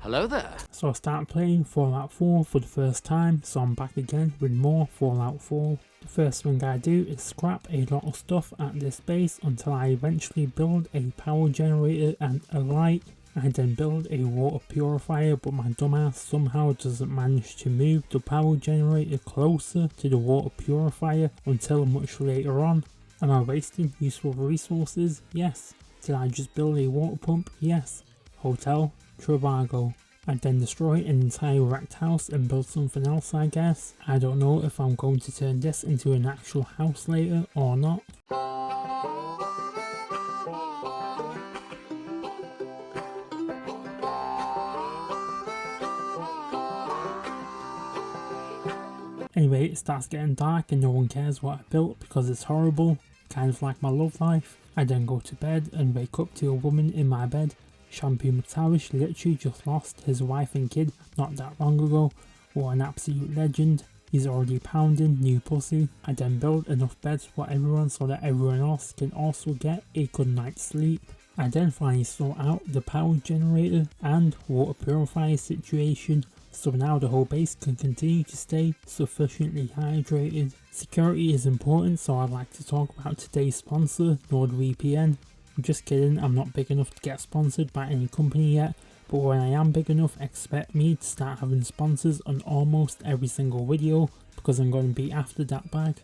Hello there. So I started playing Fallout 4 for the first time, so I'm back again with more Fallout 4. The first thing I do is scrap a lot of stuff at this base until I eventually build a power generator and a light. I then build a water purifier, but my dumbass somehow doesn't manage to move the power generator closer to the water purifier until much later on. Am I wasting useful resources? Yes. Did I just build a water pump? Yes. Hotel Trivago. I then destroy an entire wrecked house and build something else, I guess. I don't know if I'm going to turn this into an actual house later or not. Anyway, it starts getting dark and no one cares what I built because it's horrible, kind of like my love life. I then go to bed and wake up to a woman in my bed. Shampoo McTavish literally just lost his wife and kid not that long ago. What an absolute legend. He's already pounding new pussy. I then build enough beds for everyone so that everyone else can also get a good night's sleep. I then finally sort out the power generator and water purifier situation, so now the whole base can continue to stay sufficiently hydrated. Security is important, so I'd like to talk about today's sponsor, NordVPN. I'm just kidding, I'm not big enough to get sponsored by any company yet, but when I am big enough, expect me to start having sponsors on almost every single video, because I'm going to be after that bag.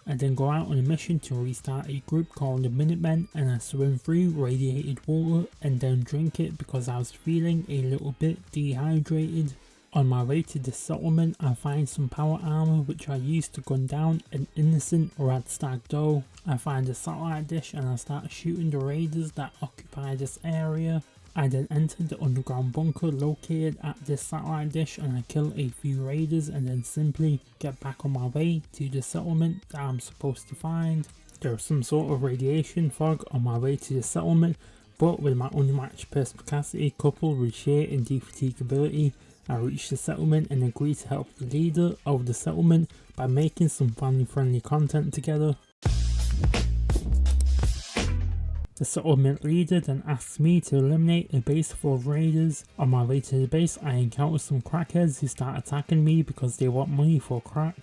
I then go out on a mission to restart a group called the Minutemen, and I swim through radiated water and then drink it because I was feeling a little bit dehydrated. On my way to the settlement, I find some power armor which I use to gun down an innocent red stag doe. I find a satellite dish and I start shooting the raiders that occupy this area. I then enter the underground bunker located at this satellite dish and I kill a few raiders and then simply get back on my way to the settlement that I'm supposed to find. There's some sort of radiation fog on my way to the settlement, but with my unmatched perspicacity coupled with sheer indefatigability, I reach the settlement and agree to help the leader of the settlement by making some family-friendly content together. The settlement leader then asks me to eliminate a base full of raiders. On my way to the base, I encounter some crackheads who start attacking me because they want money for crack.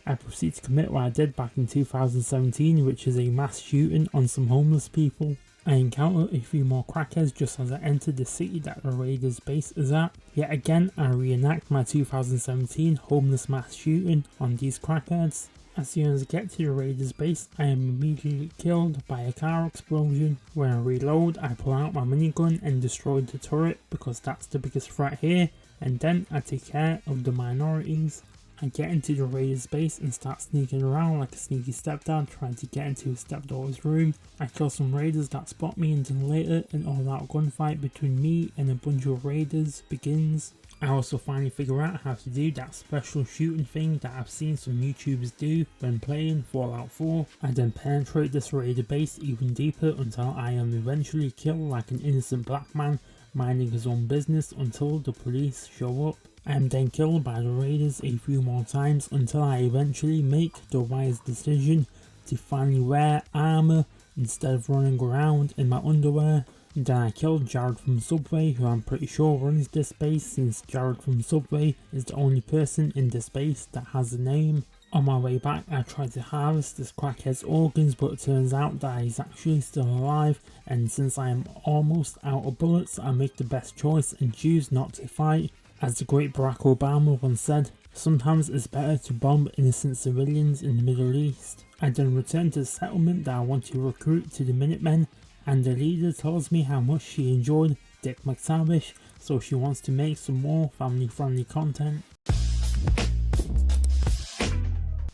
I proceed to commit what I did back in 2017, which is a mass shooting on some homeless people. I encounter a few more crackheads just as I enter the city that the raiders base is at. Yet again, I reenact my 2017 homeless mass shooting on these crackheads. As soon as I get to the raiders base, I am immediately killed by a car explosion. When I reload, I pull out my minigun and destroy the turret because that's the biggest threat here, and then I take care of the minorities. I get into the raiders base and start sneaking around like a sneaky stepdad trying to get into his stepdaughter's room. I kill some raiders that spot me, and then later an all-out gunfight between me and a bunch of raiders begins. I also finally figure out how to do that special shooting thing that I've seen some YouTubers do when playing Fallout 4. I then penetrate this raider base even deeper until I am eventually killed like an innocent black man minding his own business until the police show up. I am then killed by the raiders a few more times until I eventually make the wise decision to finally wear armor instead of running around in my underwear. Then I killed Jared from Subway, who I'm pretty sure runs this base, since Jared from Subway is the only person in this base that has a name. On my way back, I tried to harvest this crackhead's organs, but it turns out that he's actually still alive, and since I am almost out of bullets, I make the best choice and choose not to fight. As the great Barack Obama once said, sometimes it's better to bomb innocent civilians in the Middle East. I then return to the settlement that I want to recruit to the Minutemen, and the leader tells me how much she enjoyed Dick McTavish, so she wants to make some more family-friendly content.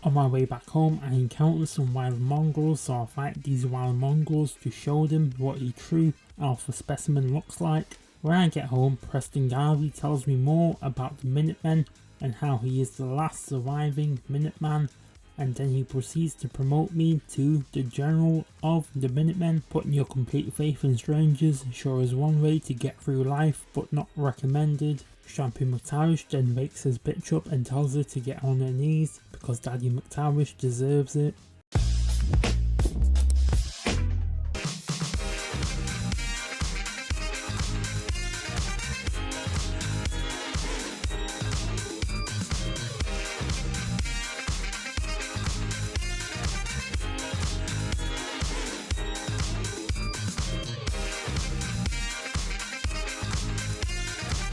On my way back home, I encounter some wild mongrels, so I fight these wild mongrels to show them what a true alpha specimen looks like. When I get home, Preston Garvey tells me more about the Minutemen and how he is the last surviving Minuteman, and then he proceeds to promote me to the General of the Minutemen. Putting your complete faith in strangers sure is one way to get through life, but not recommended. Shampoo McTavish then wakes his bitch up and tells her to get on her knees because Daddy McTavish deserves it.